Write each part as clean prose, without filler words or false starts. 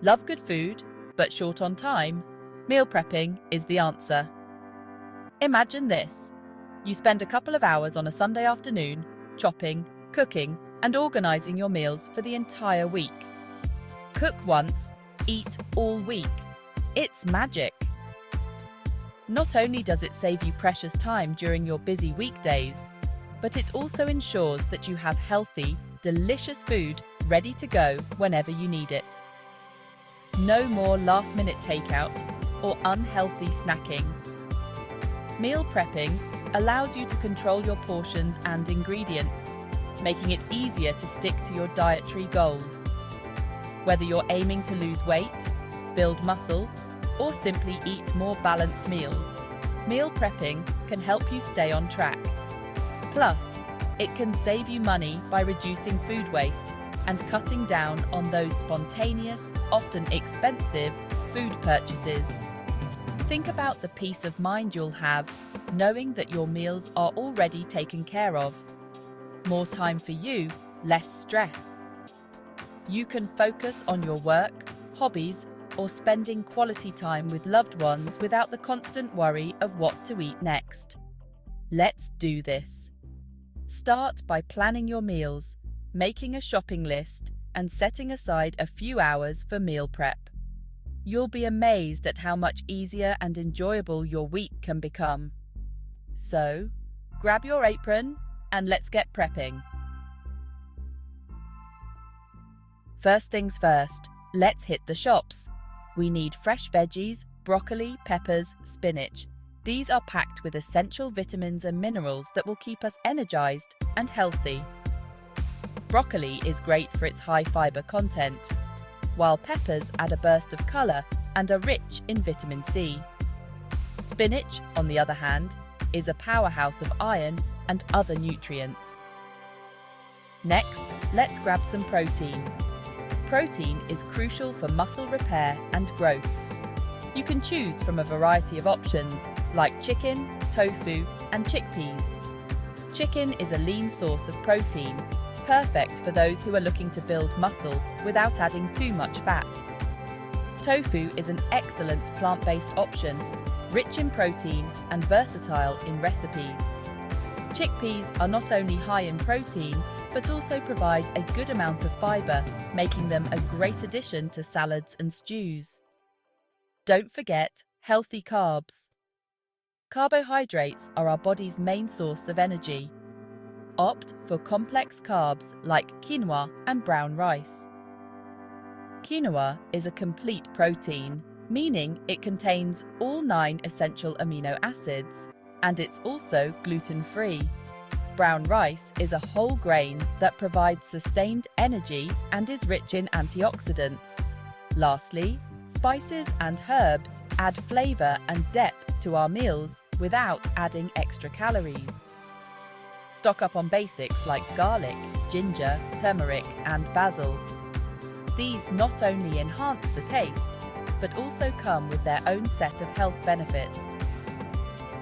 Love good food, but short on time? Meal prepping is the answer. Imagine this. You spend a couple of hours on a Sunday afternoon chopping, cooking, and organizing your meals for the entire week. Cook once, eat all week. It's magic. Not only does it save you precious time during your busy weekdays, but it also ensures that you have healthy, delicious food ready to go whenever you need it. No more last-minute takeout or unhealthy snacking. Meal prepping allows you to control your portions and ingredients, making it easier to stick to your dietary goals. Whether you're aiming to lose weight, build muscle, or simply eat more balanced meals, meal prepping can help you stay on track. Plus, it can save you money by reducing food waste and cutting down on those spontaneous, often expensive, food purchases. Think about the peace of mind you'll have knowing that your meals are already taken care of. More time for you, less stress. You can focus on your work, hobbies, or spending quality time with loved ones without the constant worry of what to eat next. Let's do this. Start by planning your meals, making a shopping list, and setting aside a few hours for meal prep. You'll be amazed at how much easier and enjoyable your week can become. So, grab your apron and let's get prepping. First things first, let's hit the shops. We need fresh veggies, broccoli, peppers, spinach. These are packed with essential vitamins and minerals that will keep us energized and healthy. Broccoli is great for its high fiber content, while peppers add a burst of color and are rich in vitamin C. Spinach, on the other hand, is a powerhouse of iron and other nutrients. Next, let's grab some protein. Protein is crucial for muscle repair and growth. You can choose from a variety of options like chicken, tofu, and chickpeas. Chicken is a lean source of protein, perfect for those who are looking to build muscle without adding too much fat. Tofu is an excellent plant-based option, rich in protein and versatile in recipes. Chickpeas are not only high in protein, but also provide a good amount of fiber, making them a great addition to salads and stews. Don't forget healthy carbs. Carbohydrates are our body's main source of energy. Opt for complex carbs like quinoa and brown rice. Quinoa is a complete protein, meaning it contains all 9 essential amino acids, and it's also gluten-free. Brown rice is a whole grain that provides sustained energy and is rich in antioxidants. Lastly, spices and herbs add flavor and depth to our meals without adding extra calories. Stock up on basics like garlic, ginger, turmeric, and basil. These not only enhance the taste, but also come with their own set of health benefits.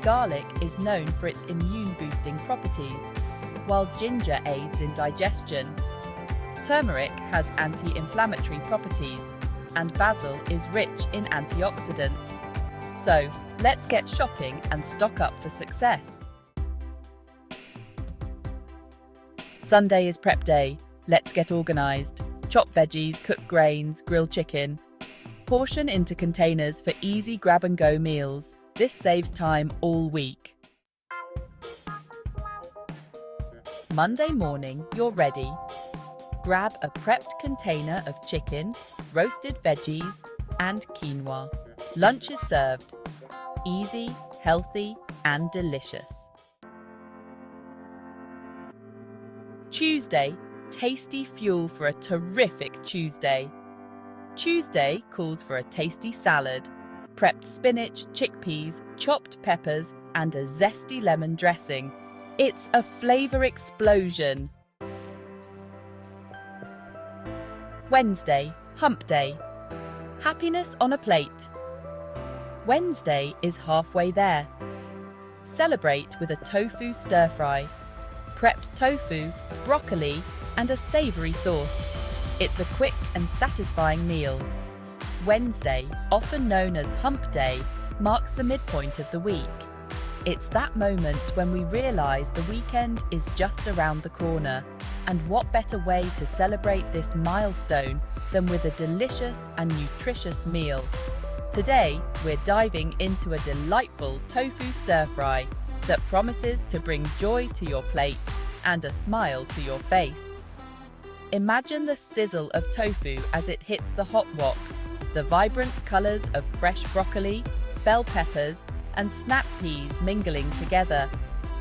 Garlic is known for its immune-boosting properties, while ginger aids in digestion. Turmeric has anti-inflammatory properties, and basil is rich in antioxidants. So, let's get shopping and stock up for success. Sunday is prep day. Let's get organized. Chop veggies, cook grains, grill chicken. Portion into containers for easy grab-and-go meals. This saves time all week. Monday morning, you're ready. Grab a prepped container of chicken, roasted veggies, and quinoa. Lunch is served. Easy, healthy, and delicious. Tuesday, tasty fuel for a terrific Tuesday. Tuesday calls for a tasty salad, prepped spinach, chickpeas, chopped peppers, and a zesty lemon dressing. It's a flavor explosion. Wednesday, hump day. Happiness on a plate. Wednesday is halfway there. Celebrate with a tofu stir-fry. Prepped tofu, broccoli, and a savory sauce. It's a quick and satisfying meal. Wednesday, often known as Hump Day, marks the midpoint of the week. It's that moment when we realize the weekend is just around the corner. And what better way to celebrate this milestone than with a delicious and nutritious meal? Today, we're diving into a delightful tofu stir-fry that promises to bring joy to your plate and a smile to your face. Imagine the sizzle of tofu as it hits the hot wok, the vibrant colors of fresh broccoli, bell peppers, and snap peas mingling together,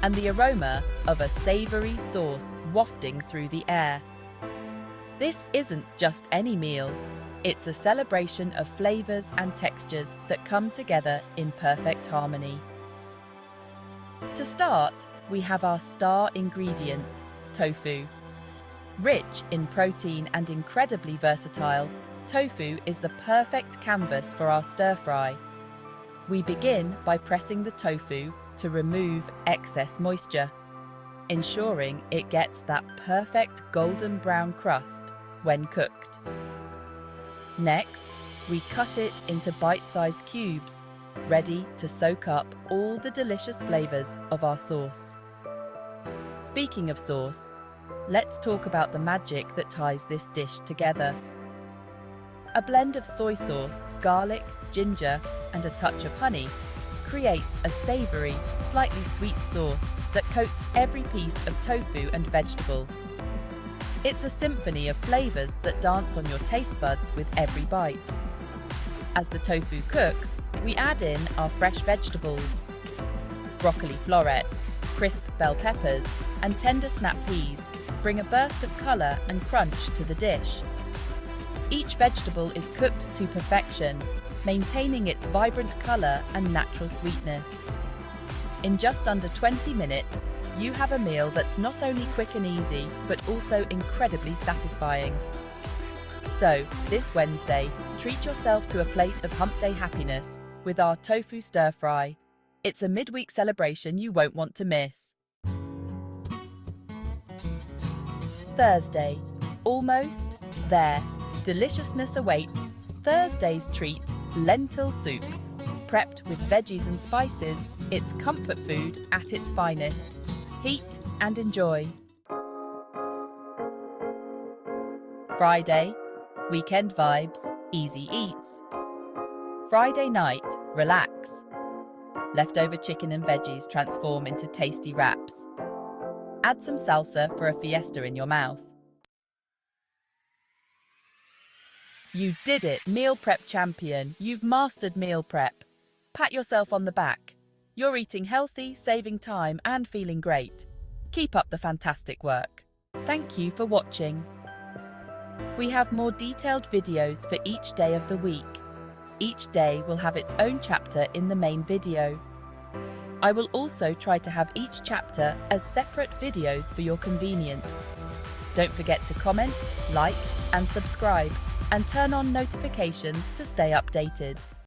and the aroma of a savory sauce wafting through the air. This isn't just any meal, it's a celebration of flavors and textures that come together in perfect harmony. To start, we have our star ingredient, tofu. Rich in protein and incredibly versatile, tofu is the perfect canvas for our stir-fry. We begin by pressing the tofu to remove excess moisture, ensuring it gets that perfect golden brown crust when cooked. Next, we cut it into bite-sized cubes, ready to soak up all the delicious flavors of our sauce. Speaking of sauce, let's talk about the magic that ties this dish together. A blend of soy sauce, garlic, ginger, and a touch of honey creates a savory, slightly sweet sauce that coats every piece of tofu and vegetable. It's a symphony of flavors that dance on your taste buds with every bite. As the tofu cooks, we add in our fresh vegetables. Broccoli florets, crisp bell peppers, and tender snap peas bring a burst of color and crunch to the dish. Each vegetable is cooked to perfection, maintaining its vibrant color and natural sweetness. In just under 20 minutes, you have a meal that's not only quick and easy, but also incredibly satisfying. So, this Wednesday, treat yourself to a plate of Hump Day happiness with our tofu stir-fry. It's a midweek celebration you won't want to miss. Thursday, almost there. Deliciousness awaits. Thursday's treat, lentil soup. Prepped with veggies and spices, it's comfort food at its finest. Heat and enjoy. Friday, weekend vibes, easy eats. Friday night, relax. Leftover chicken and veggies transform into tasty wraps. Add some salsa for a fiesta in your mouth. You did it, meal prep champion. You've mastered meal prep. Pat yourself on the back. You're eating healthy, saving time, and feeling great. Keep up the fantastic work. Thank you for watching. We have more detailed videos for each day of the week. Each day will have its own chapter in the main video. I will also try to have each chapter as separate videos for your convenience. Don't forget to comment, like, and subscribe, and turn on notifications to stay updated.